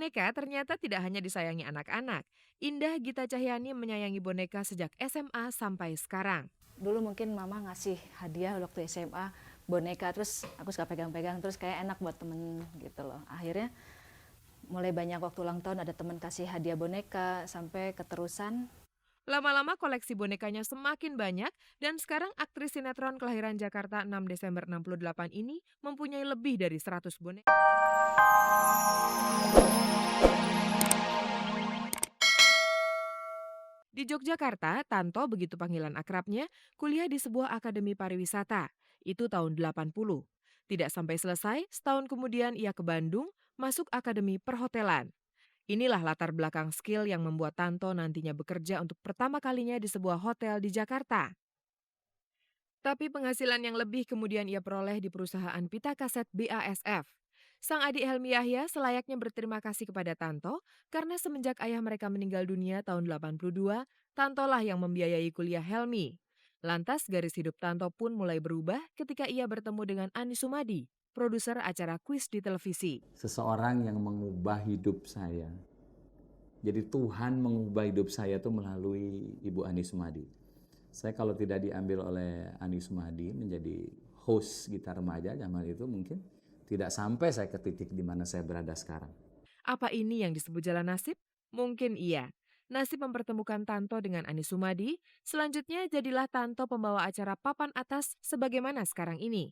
Boneka ternyata tidak hanya disayangi anak-anak. Indah Gita Cahyani menyayangi boneka sejak SMA sampai sekarang. Dulu mungkin mama ngasih hadiah waktu SMA boneka, terus aku suka pegang-pegang, terus kayak enak buat temen gitu loh. Akhirnya mulai banyak waktu ulang tahun ada temen kasih hadiah boneka sampai keterusan. Lama-lama koleksi bonekanya semakin banyak dan sekarang aktris sinetron kelahiran Jakarta 6 Desember 68 ini mempunyai lebih dari 100 boneka. Di Yogyakarta, Tanto begitu panggilan akrabnya, kuliah di sebuah akademi pariwisata. Itu tahun 80. Tidak sampai selesai, setahun kemudian ia ke Bandung, masuk akademi perhotelan. Inilah latar belakang skill yang membuat Tanto nantinya bekerja untuk pertama kalinya di sebuah hotel di Jakarta. Tapi penghasilan yang lebih kemudian ia peroleh di perusahaan pita kaset BASF. Sang adik Helmi Yahya selayaknya berterima kasih kepada Tanto karena semenjak ayah mereka meninggal dunia tahun 82, Tantolah yang membiayai kuliah Helmi. Lantas garis hidup Tanto pun mulai berubah ketika ia bertemu dengan Ani Sumadi, produser acara kuis di televisi. Seseorang yang mengubah hidup saya. Jadi Tuhan mengubah hidup saya itu melalui Ibu Ani Sumadi. Saya kalau tidak diambil oleh Ani Sumadi menjadi host gitar remaja zaman itu mungkin tidak sampai saya ke titik di mana saya berada sekarang. Apa ini yang disebut jalan nasib? Mungkin iya. Nasib mempertemukan Tanto dengan Ani Sumadi, selanjutnya jadilah Tanto pembawa acara papan atas sebagaimana sekarang ini.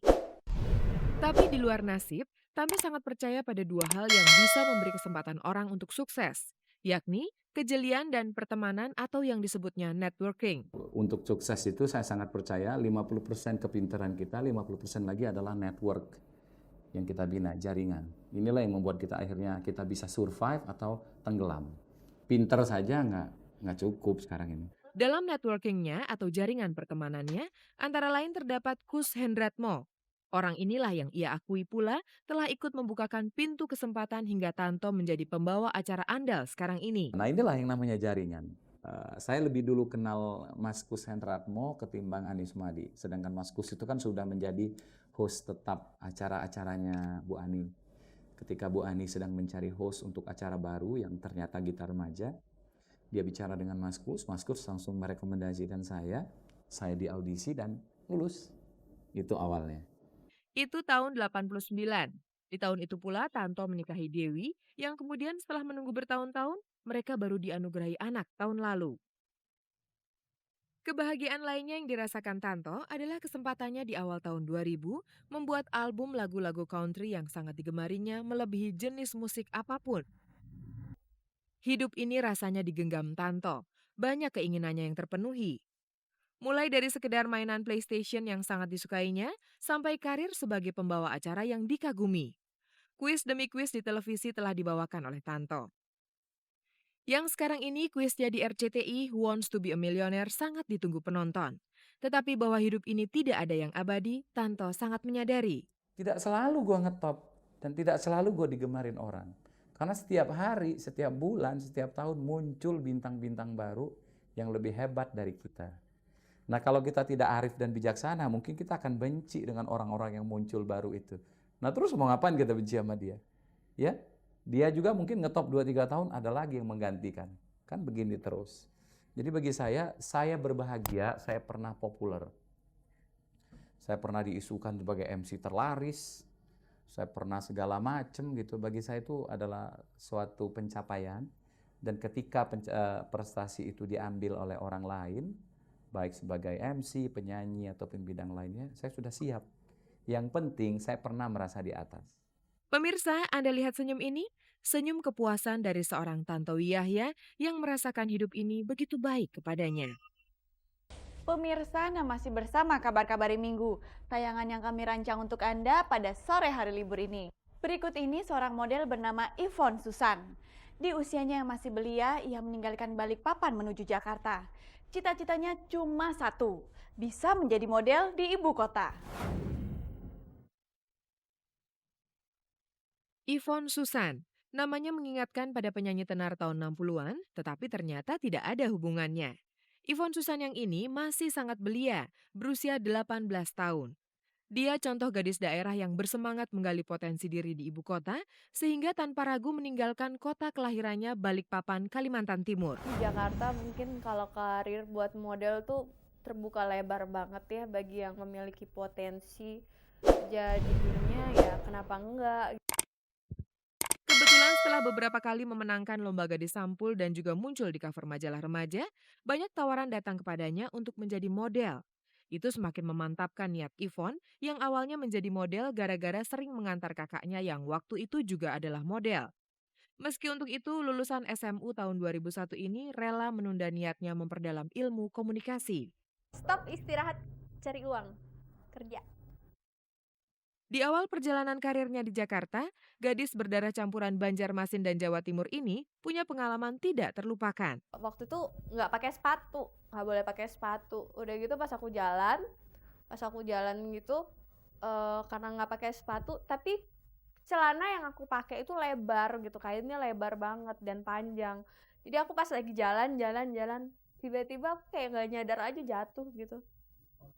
Tapi di luar nasib, Tanto sangat percaya pada dua hal yang bisa memberi kesempatan orang untuk sukses, yakni kejelian dan pertemanan atau yang disebutnya networking. Untuk sukses itu saya sangat percaya 50% kepintaran kita, 50% lagi adalah network yang kita bina, jaringan. Inilah yang membuat kita akhirnya kita bisa survive atau tenggelam. Pinter saja nggak cukup sekarang ini. Dalam networkingnya atau jaringan pertemanannya, antara lain terdapat Kus Hendratmo. Orang inilah yang ia akui pula telah ikut membukakan pintu kesempatan hingga Tanto menjadi pembawa acara andal sekarang ini. Nah inilah yang namanya jaringan. Saya lebih dulu kenal Mas Kus Hendratmo ketimbang Ani Sumadi. Sedangkan Mas Kus itu kan sudah menjadi host tetap acara-acaranya Bu Ani. Ketika Bu Ani sedang mencari host untuk acara baru yang ternyata gitar remaja, dia bicara dengan Mas Kus langsung merekomendasikan saya diaudisi dan lulus. Itu awalnya. Itu tahun 89. Di tahun itu pula Tanto menikahi Dewi yang kemudian setelah menunggu bertahun-tahun, mereka baru dianugerahi anak tahun lalu. Kebahagiaan lainnya yang dirasakan Tanto adalah kesempatannya di awal tahun 2000 membuat album lagu-lagu country yang sangat digemarinya melebihi jenis musik apapun. Hidup ini rasanya digenggam Tanto, banyak keinginannya yang terpenuhi. Mulai dari sekedar mainan PlayStation yang sangat disukainya, sampai karir sebagai pembawa acara yang dikagumi. Kuis demi kuis di televisi telah dibawakan oleh Tanto. Yang sekarang ini kuisnya di RCTI Who Wants to be a Millionaire sangat ditunggu penonton. Tetapi bahwa hidup ini tidak ada yang abadi, Tanto sangat menyadari. Tidak selalu gue ngetop dan tidak selalu gue digemarin orang. Karena setiap hari, setiap bulan, setiap tahun muncul bintang-bintang baru yang lebih hebat dari kita. Nah kalau kita tidak arif dan bijaksana, mungkin kita akan benci dengan orang-orang yang muncul baru itu. Nah terus mau ngapain kita benci sama dia? Ya, dia juga mungkin ngetop 2-3 tahun, ada lagi yang menggantikan. Kan begini terus. Jadi bagi saya berbahagia, saya pernah populer. Saya pernah diisukan sebagai MC terlaris, saya pernah segala macam gitu. Bagi saya itu adalah suatu pencapaian. Dan ketika prestasi itu diambil oleh orang lain, baik sebagai MC, penyanyi, ataupun bidang lainnya, saya sudah siap. Yang penting saya pernah merasa di atas. Pemirsa, Anda lihat senyum ini? Senyum kepuasan dari seorang Tantowi Yahya yang merasakan hidup ini begitu baik kepadanya. Pemirsa, Anda masih bersama Kabar-Kabari Minggu, tayangan yang kami rancang untuk Anda pada sore hari libur ini. Berikut ini seorang model bernama Yvonne Susan. Di usianya yang masih belia, ia meninggalkan Balikpapan menuju Jakarta. Cita-citanya cuma satu, bisa menjadi model di ibu kota. Yvonne Susan, namanya mengingatkan pada penyanyi tenar tahun 60-an, tetapi ternyata tidak ada hubungannya. Yvonne Susan yang ini masih sangat belia, berusia 18 tahun. Dia contoh gadis daerah yang bersemangat menggali potensi diri di ibu kota, sehingga tanpa ragu meninggalkan kota kelahirannya Balikpapan, Kalimantan Timur. Di Jakarta mungkin kalau karir buat model tuh terbuka lebar banget ya bagi yang memiliki potensi jadi dunia, ya kenapa enggak. Kebetulan setelah beberapa kali memenangkan lomba gadis sampul dan juga muncul di cover majalah remaja, banyak tawaran datang kepadanya untuk menjadi model. Itu semakin memantapkan niat Yvonne yang awalnya menjadi model gara-gara sering mengantar kakaknya yang waktu itu juga adalah model. Meski untuk itu, lulusan SMU tahun 2001 ini rela menunda niatnya memperdalam ilmu komunikasi. Stop istirahat, cari uang, kerja. Di awal perjalanan karirnya di Jakarta, gadis berdarah campuran Banjarmasin dan Jawa Timur ini punya pengalaman tidak terlupakan. Waktu itu nggak pakai sepatu, nggak boleh pakai sepatu. Udah gitu pas aku jalan gitu, karena nggak pakai sepatu, tapi celana yang aku pakai itu lebar gitu, kainnya lebar banget dan panjang. Jadi aku pas lagi jalan, tiba-tiba aku kayak nggak nyadar aja jatuh gitu.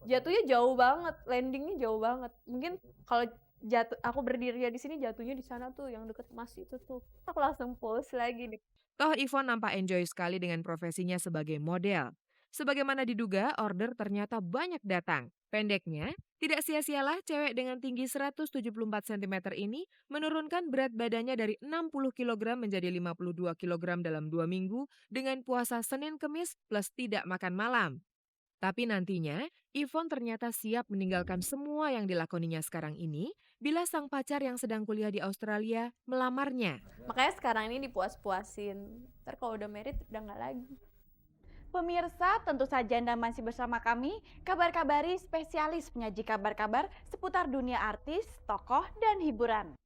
Jatuhnya jauh banget, landingnya jauh banget. Mungkin kalau jatuh, aku berdiri di sini, jatuhnya di sana tuh yang deket emas itu tuh. Aku langsung pause lagi nih. Toh Yvonne nampak enjoy sekali dengan profesinya sebagai model. Sebagaimana diduga, order ternyata banyak datang. Pendeknya, tidak sia-sialah cewek dengan tinggi 174 cm ini menurunkan berat badannya dari 60 kg menjadi 52 kg dalam 2 minggu dengan puasa Senin Kemis plus tidak makan malam. Tapi nantinya, Yvonne ternyata siap meninggalkan semua yang dilakoninya sekarang ini bila sang pacar yang sedang kuliah di Australia melamarnya. Makanya sekarang ini dipuas-puasin. Ntar kalau udah married udah nggak lagi. Pemirsa, tentu saja Anda masih bersama kami, Kabar-Kabari spesialis penyaji kabar-kabar seputar dunia artis, tokoh, dan hiburan.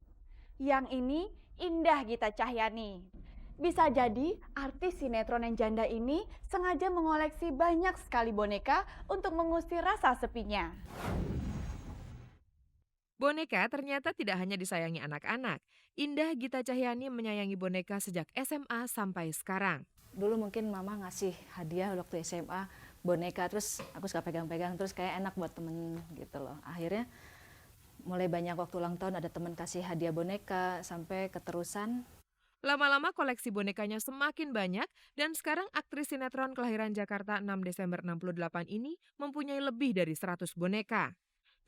Yang ini Indah Gita Cahyani. Bisa jadi artis sinetron yang janda ini sengaja mengoleksi banyak sekali boneka untuk mengusir rasa sepinya. Boneka ternyata tidak hanya disayangi anak-anak. Indah Gita Cahyani menyayangi boneka sejak SMA sampai sekarang. Dulu mungkin mama ngasih hadiah waktu SMA boneka, terus aku suka pegang-pegang, terus kayak enak buat temen gitu loh. Akhirnya mulai banyak waktu ulang tahun ada temen kasih hadiah boneka, sampai keterusan. Lama-lama koleksi bonekanya semakin banyak dan sekarang aktris sinetron kelahiran Jakarta 6 Desember 68 ini mempunyai lebih dari 100 boneka.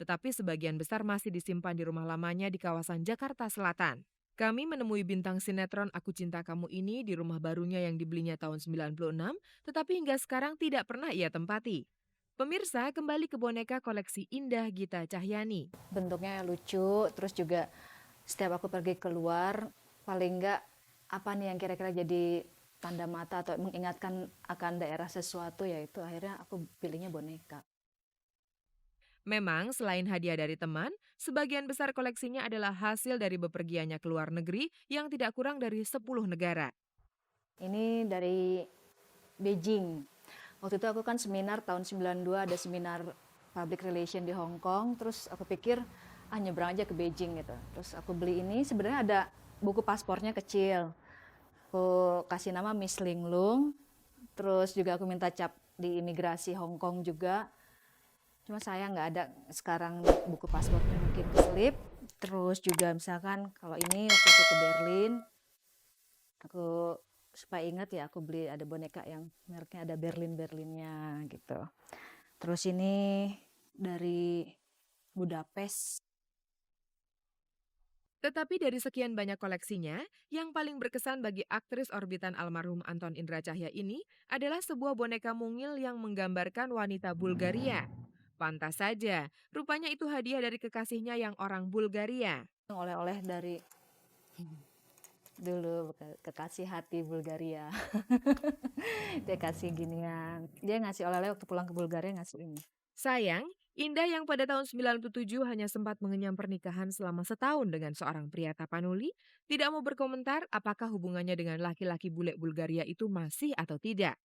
Tetapi sebagian besar masih disimpan di rumah lamanya di kawasan Jakarta Selatan. Kami menemui bintang sinetron Aku Cinta Kamu ini di rumah barunya yang dibelinya tahun 96, tetapi hingga sekarang tidak pernah ia tempati. Pemirsa, kembali ke boneka koleksi Indah Gita Cahyani. Bentuknya lucu, terus juga setiap aku pergi keluar, paling enggak apa nih yang kira-kira jadi tanda mata atau mengingatkan akan daerah sesuatu, yaitu akhirnya aku pilihnya boneka. Memang selain hadiah dari teman, sebagian besar koleksinya adalah hasil dari bepergiannya ke luar negeri yang tidak kurang dari 10 negara. Ini dari Beijing. Waktu itu aku kan seminar tahun 92, ada seminar public relation di Hong Kong, terus aku pikir nyebrang aja ke Beijing gitu. Terus aku beli ini, sebenarnya ada buku paspornya kecil. Aku kasih nama Miss Linglung, terus juga aku minta cap di imigrasi Hong Kong juga. Cuma sayang nggak ada sekarang buku paspornya, mungkin keselip. Terus juga misalkan kalau ini waktu aku ke Berlin, aku supaya ingat ya aku beli ada boneka yang mereknya ada Berlinnya gitu. Terus ini dari Budapest. Tetapi dari sekian banyak koleksinya, yang paling berkesan bagi aktris orbitan almarhum Anton Indra Cahya ini adalah sebuah boneka mungil yang menggambarkan wanita Bulgaria. Pantas saja, rupanya itu hadiah dari kekasihnya yang orang Bulgaria. Oleh-oleh dari dulu kekasih hati Bulgaria. Dia kasih ginian. Dia ngasih oleh-oleh waktu pulang ke Bulgaria, ngasih ini. Sayang, Indah yang pada tahun 97 hanya sempat mengenyam pernikahan selama setahun dengan seorang pria Tapanuli, tidak mau berkomentar apakah hubungannya dengan laki-laki bule Bulgaria itu masih atau tidak.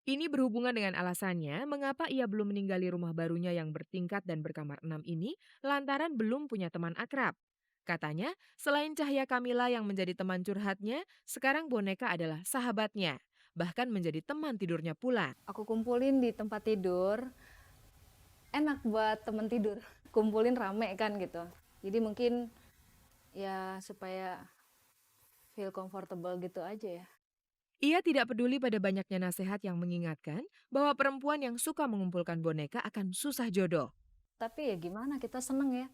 Ini berhubungan dengan alasannya mengapa ia belum meninggali rumah barunya yang bertingkat dan berkamar 6 ini lantaran belum punya teman akrab. Katanya, selain Cahya Kamila yang menjadi teman curhatnya, sekarang boneka adalah sahabatnya, bahkan menjadi teman tidurnya pula. Aku kumpulin di tempat tidur, enak buat temen tidur. kumpulin rame kan gitu. Jadi mungkin ya supaya feel comfortable gitu aja ya. Ia tidak peduli pada banyaknya nasihat yang mengingatkan bahwa perempuan yang suka mengumpulkan boneka akan susah jodoh. Tapi ya gimana, kita seneng ya.